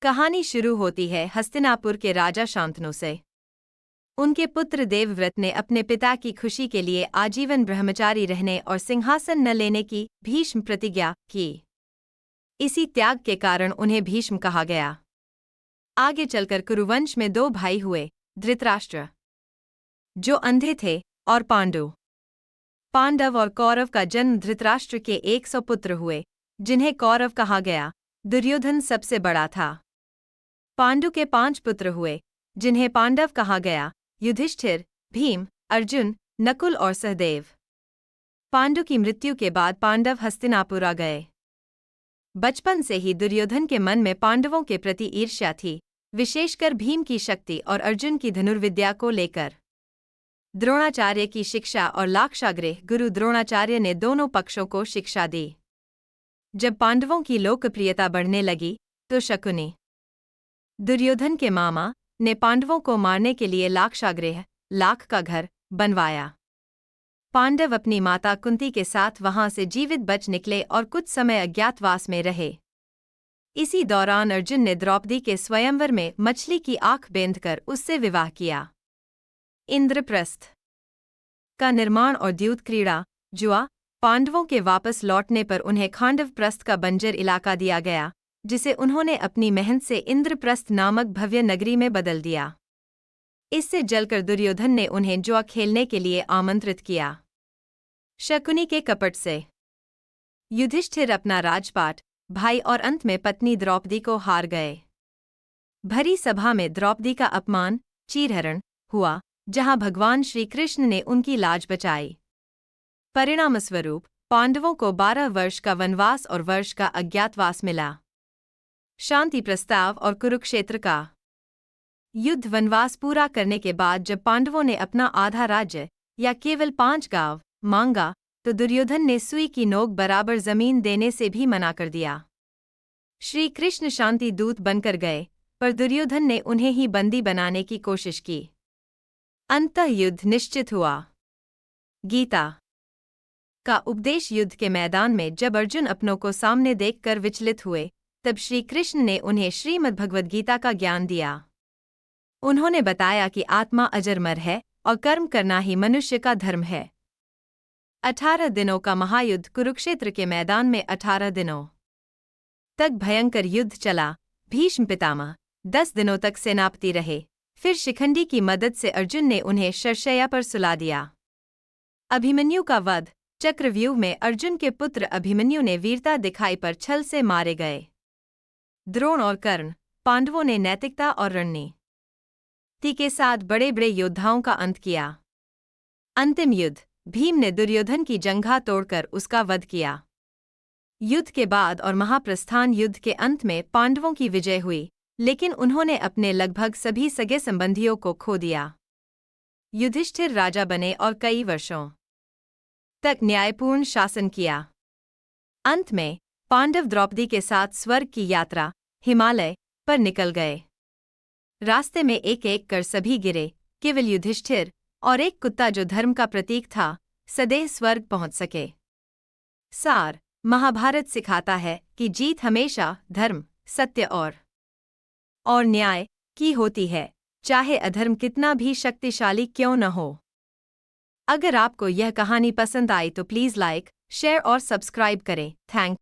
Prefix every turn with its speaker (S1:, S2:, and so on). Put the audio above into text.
S1: कहानी शुरू होती है हस्तिनापुर के राजा शांतनु से। उनके पुत्र देवव्रत ने अपने पिता की खुशी के लिए आजीवन ब्रह्मचारी रहने और सिंहासन न लेने की भीष्म प्रतिज्ञा की। इसी त्याग के कारण उन्हें भीष्म कहा गया। आगे चलकर कुरुवंश में दो भाई हुए, धृतराष्ट्र जो अंधे थे और पांडव और कौरव का जन्म धृतराष्ट्र के 100 पुत्र हुए, जिन्हें कौरव कहा गया। दुर्योधन सबसे बड़ा था। पांडु के 5 पुत्र हुए, जिन्हें पांडव कहा गया। युधिष्ठिर, भीम, अर्जुन, नकुल और सहदेव। पांडु की मृत्यु के बाद पांडव हस्तिनापुर आ गए। बचपन से ही दुर्योधन के मन में पांडवों के प्रति ईर्ष्या थी, विशेषकर भीम की शक्ति और अर्जुन की धनुर्विद्या को लेकर। द्रोणाचार्य की शिक्षा और लाक्षागृह गुरु द्रोणाचार्य ने दोनों पक्षों को शिक्षा दी। जब पांडवों की लोकप्रियता बढ़ने लगी तो शकुनि, दुर्योधन के मामा, ने पांडवों को मारने के लिए लाक्षागृह, लाख का घर, बनवाया। पांडव अपनी माता कुंती के साथ वहां से जीवित बच निकले और कुछ समय अज्ञातवास में रहे। इसी दौरान अर्जुन ने द्रौपदी के स्वयंवर में मछली की आंख बेंधकर उससे विवाह किया। इंद्रप्रस्थ का निर्माण और द्यूत क्रीड़ा, जुआ, पांडवों के वापस लौटने पर उन्हें खांडवप्रस्थ का बंजर इलाका दिया गया, जिसे उन्होंने अपनी मेहनत से इंद्रप्रस्थ नामक भव्य नगरी में बदल दिया। इससे जलकर दुर्योधन ने उन्हें जुआ खेलने के लिए आमंत्रित किया। शकुनि के कपट से युधिष्ठिर अपना राजपाट, भाई और अंत में पत्नी द्रौपदी को हार गए। भरी सभा में द्रौपदी का अपमान, चीरहरण हुआ, जहां भगवान श्री कृष्ण ने उनकी लाज बचाई। परिणामस्वरूप पांडवों को 12 वर्ष का वनवास और वर्ष का अज्ञातवास मिला। शांति प्रस्ताव और कुरुक्षेत्र का युद्ध। वनवास पूरा करने के बाद जब पांडवों ने अपना आधा राज्य या केवल 5 गांव मांगा, तो दुर्योधन ने सुई की नोक बराबर जमीन देने से भी मना कर दिया। श्री कृष्ण शांति दूत बनकर गए, पर दुर्योधन ने उन्हें ही बंदी बनाने की कोशिश की। अंततः युद्ध निश्चित हुआ। गीता का उपदेश। युद्ध के मैदान में जब अर्जुन अपनों को सामने देखकर विचलित हुए, तब श्री कृष्ण ने उन्हें श्रीमद्भगवद्गीता का ज्ञान दिया। उन्होंने बताया कि आत्मा अजरमर है और कर्म करना ही मनुष्य का धर्म है। 18 दिनों का महायुद्ध कुरुक्षेत्र के मैदान में 18 दिनों तक भयंकर युद्ध चला। भीष्म पितामह 10 दिनों तक सेनापति रहे। फिर शिखंडी की मदद से अर्जुन ने उन्हें शरशय्या पर सुला दिया। अभिमन्यु का वध। चक्रव्यूह में अर्जुन के पुत्र अभिमन्यु ने वीरता दिखाई पर छल से मारे गए। द्रोण और कर्ण, पांडवों ने नैतिकता और रणनीति के साथ बड़े बड़े योद्धाओं का अंत किया। अंतिम युद्ध। भीम ने दुर्योधन की जंघा तोड़कर उसका वध किया। युद्ध के बाद और महाप्रस्थान युद्ध के अंत में पांडवों की विजय हुई, लेकिन उन्होंने अपने लगभग सभी सगे संबंधियों को खो दिया। युधिष्ठिर राजा बने और कई वर्षों तक न्यायपूर्ण शासन किया। अंत में पांडव द्रौपदी के साथ स्वर्ग की यात्रा, हिमालय पर निकल गए। रास्ते में एक एक कर सभी गिरे, केवल युधिष्ठिर और एक कुत्ता जो धर्म का प्रतीक था, सदैव स्वर्ग पहुंच सके। सार। महाभारत सिखाता है कि जीत हमेशा धर्म, सत्य और न्याय की होती है, चाहे अधर्म कितना भी शक्तिशाली क्यों न हो। अगर आपको यह कहानी पसंद आई तो प्लीज़ लाइक, शेयर और सब्सक्राइब करें। थैंक